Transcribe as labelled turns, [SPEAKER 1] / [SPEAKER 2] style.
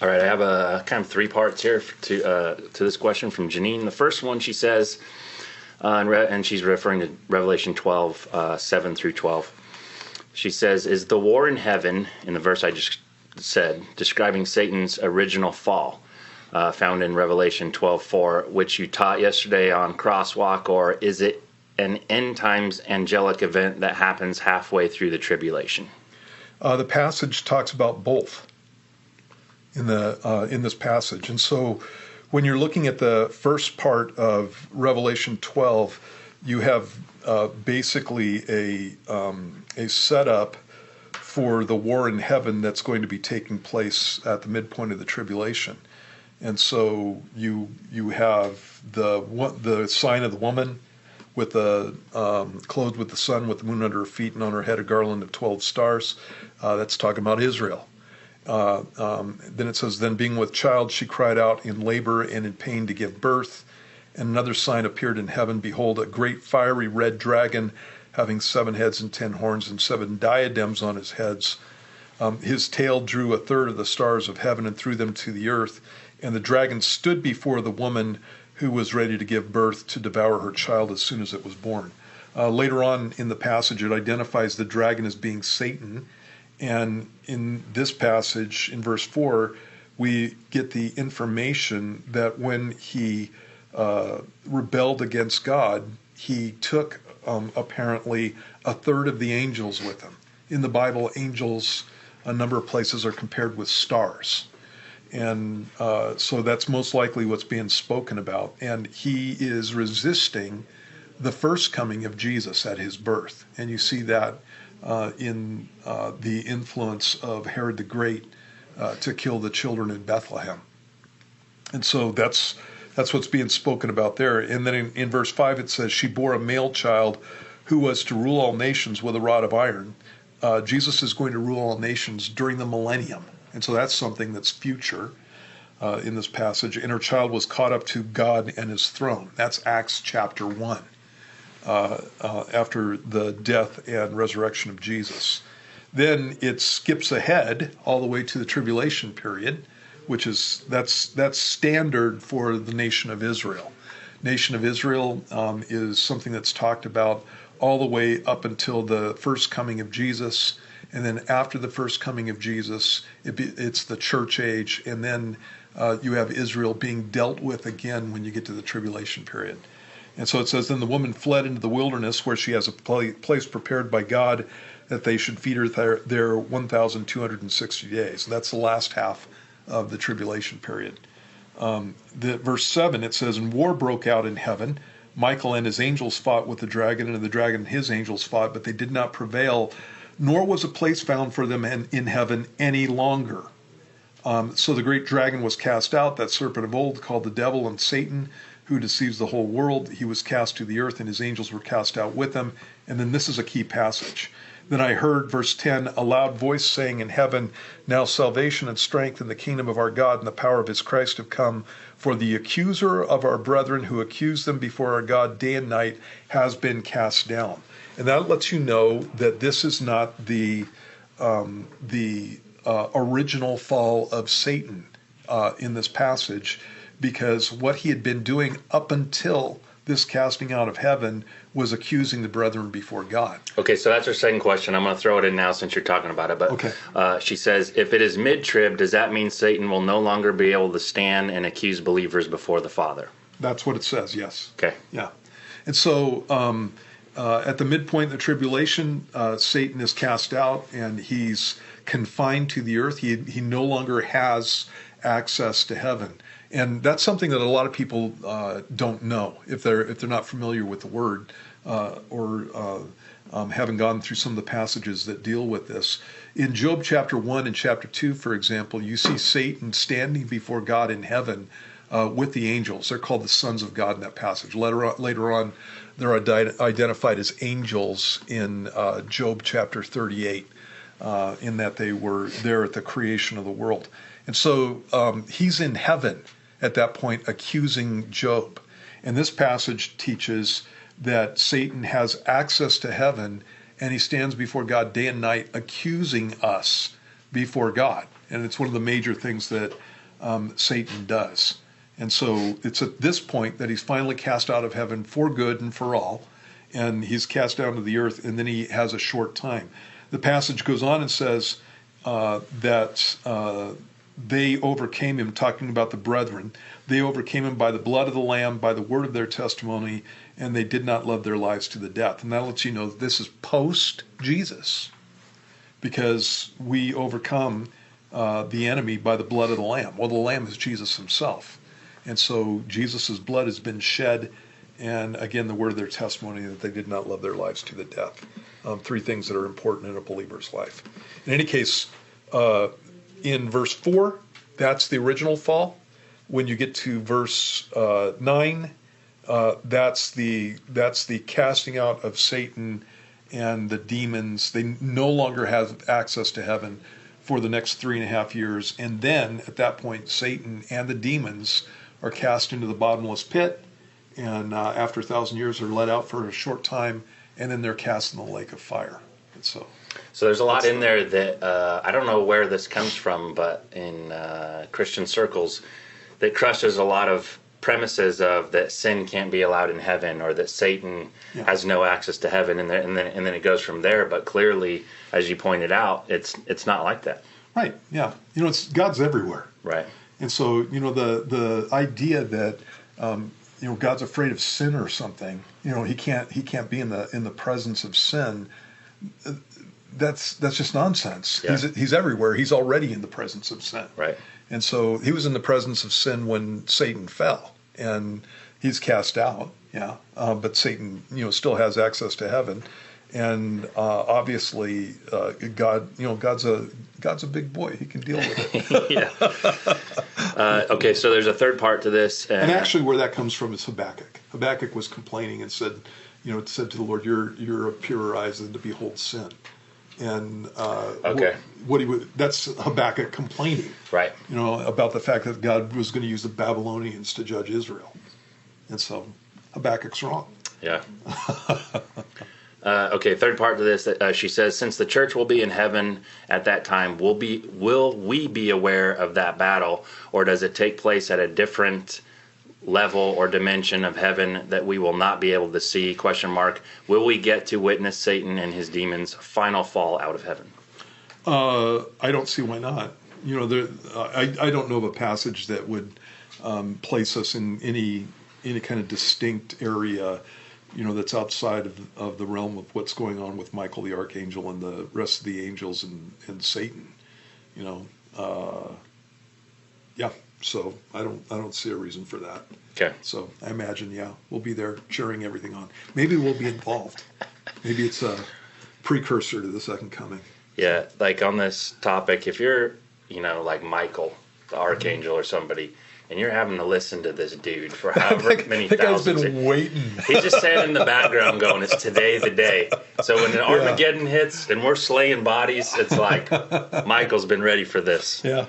[SPEAKER 1] All right, I have a kind of three parts here to this question from Janine. The first one, she says, and she's referring to Revelation 12, 7 through 12. She says, is the war in heaven, in the verse I just said, describing Satan's original fall, found in Revelation 12:4, which you taught yesterday on Crosswalk, or is it an end times angelic event that happens halfway through the tribulation?
[SPEAKER 2] The passage talks about both in this passage. And so when you're looking at the first part of Revelation 12, you have basically a setup for the war in heaven that's going to be taking place at the midpoint of the tribulation. And so you have the sign of the woman with the clothed with the sun, with the moon under her feet, and on her head a garland of 12 stars. That's talking about Israel. Then it says, then being with child, she cried out in labor and in pain to give birth. And another sign appeared in heaven. Behold, a great fiery red dragon, having 7 heads and 10 horns and 7 diadems on his heads. His tail drew a third of the stars of heaven and threw them to the earth. And the dragon stood before the woman who was ready to give birth to devour her child as soon as it was born. Later on in the passage, it identifies the dragon as being Satan. And in this passage, in verse 4, we get the information that when he rebelled against God, he took apparently a third of the angels with him. In the Bible, angels, a number of places, are compared with stars. And so that's most likely what's being spoken about. And he is resisting the first coming of Jesus at his birth. And you see that in the influence of Herod the Great to kill the children in Bethlehem. And so that's what's being spoken about there. And then in verse 5 it says, she bore a male child who was to rule all nations with a rod of iron. Jesus is going to rule all nations during the millennium. And so that's something that's future in this passage. And her child was caught up to God and his throne. That's Acts chapter 1, after the death and resurrection of Jesus. Then it skips ahead all the way to the tribulation period, which is that's standard for the nation of Israel. Nation of Israel is something that's talked about all the way up until the first coming of Jesus. And then after the first coming of Jesus, it's the church age. And then you have Israel being dealt with again when you get to the tribulation period. And so it says, then the woman fled into the wilderness where she has a place prepared by God that they should feed her there 1,260 days. That's the last half of the tribulation period. Verse 7, it says, and war broke out in heaven. Michael and his angels fought with the dragon, and the dragon and his angels fought, but they did not prevail, nor was a place found for them in heaven any longer. So the great dragon was cast out, that serpent of old, called the devil and Satan, who deceives the whole world. He was cast to the earth, and his angels were cast out with him. And then this is a key passage. Then I heard, verse 10, a loud voice saying in heaven, now salvation and strength in the kingdom of our God and the power of his Christ have come. For the accuser of our brethren who accused them before our God day and night has been cast down. And that lets you know that this is not the original fall of Satan in this passage, because what he had been doing up until this casting out of heaven was accusing the brethren before God.
[SPEAKER 1] Okay, so that's her second question. I'm going to throw it in now since you're talking about it. But
[SPEAKER 2] okay.
[SPEAKER 1] She says, if it is mid-trib, does that mean Satan will no longer be able to stand and accuse believers before the Father?
[SPEAKER 2] That's what it says, yes.
[SPEAKER 1] Okay.
[SPEAKER 2] Yeah. And so at the midpoint of the tribulation, Satan is cast out and he's confined to the earth. He no longer has access to heaven. And that's something that a lot of people don't know if they're not familiar with the word or haven't gone through some of the passages that deal with this. In Job chapter 1 and chapter 2, for example, you see Satan standing before God in heaven with the angels. They're called the sons of God in that passage. Later on, they're identified as angels in Job chapter 38, in that they were there at the creation of the world. And so he's in heaven at that point accusing Job. And this passage teaches that Satan has access to heaven and he stands before God day and night accusing us before God. and it's one of the major things that Satan does. And so it's at this point that he's finally cast out of heaven for good and for all, and he's cast down to the earth, and then he has a short time. The passage goes on and says that they overcame him, talking about the brethren. They overcame him by the blood of the Lamb, by the word of their testimony, and they did not love their lives to the death. And that lets you know that this is post-Jesus, because we overcome the enemy by the blood of the Lamb. Well, the Lamb is Jesus himself. And so Jesus' blood has been shed, and again, the word of their testimony, that they did not love their lives to the death. Three things that are important in a believer's life. In any case, in verse 4, that's the original fall. When you get to verse 9, that's the casting out of Satan and the demons. They no longer have access to heaven for the next 3.5 years. And then at that point, Satan and the demons are cast into the bottomless pit, and after 1,000 years are let out for a short time, and then they're cast in the lake of fire. And so
[SPEAKER 1] there's a lot in there that I don't know where this comes from, but in Christian circles, that crushes a lot of premises of that sin can't be allowed in heaven, or that Satan has no access to heaven, and then it goes from there. But clearly, as you pointed out, it's not like that.
[SPEAKER 2] Right. Yeah. It's God's everywhere.
[SPEAKER 1] Right.
[SPEAKER 2] And so the idea that God's afraid of sin or something, he can't be in the presence of sin. That's just nonsense.
[SPEAKER 1] Yeah.
[SPEAKER 2] He's everywhere. He's already in the presence of sin.
[SPEAKER 1] Right.
[SPEAKER 2] And so he was in the presence of sin when Satan fell, and he's cast out. Yeah. But Satan, still has access to heaven, and obviously, God's a big boy. He can deal with it.
[SPEAKER 1] Yeah. Okay. So there's a third part to this,
[SPEAKER 2] and actually, where that comes from is Habakkuk. Habakkuk was complaining and said, it said to the Lord, "You're of purer eyes than to behold sin." And that's Habakkuk complaining,
[SPEAKER 1] right?
[SPEAKER 2] About the fact that God was going to use the Babylonians to judge Israel, and so Habakkuk's wrong.
[SPEAKER 1] Yeah. Okay, third part to this. She says, since the church will be in heaven at that time, will we be aware of that battle, or does it take place at a different level or dimension of heaven that we will not be able to see? ? Will we get to witness Satan and his demons' final fall out of heaven?
[SPEAKER 2] I don't see why not. I don't know of a passage that would place us in any kind of distinct area, that's outside of the realm of what's going on with Michael the archangel and the rest of the angels and Satan. So I don't see a reason for that.
[SPEAKER 1] Okay.
[SPEAKER 2] So I imagine, we'll be there cheering everything on. Maybe we'll be involved. Maybe it's a precursor to the second coming.
[SPEAKER 1] Yeah, like on this topic, if you're, like Michael, the archangel or somebody, and you're having to listen to this dude for however many thousands.
[SPEAKER 2] That guy's been waiting.
[SPEAKER 1] He's just standing in the background going, it's today the day. So when the Armageddon hits and we're slaying bodies, it's like, Michael's been ready for this.
[SPEAKER 2] Yeah.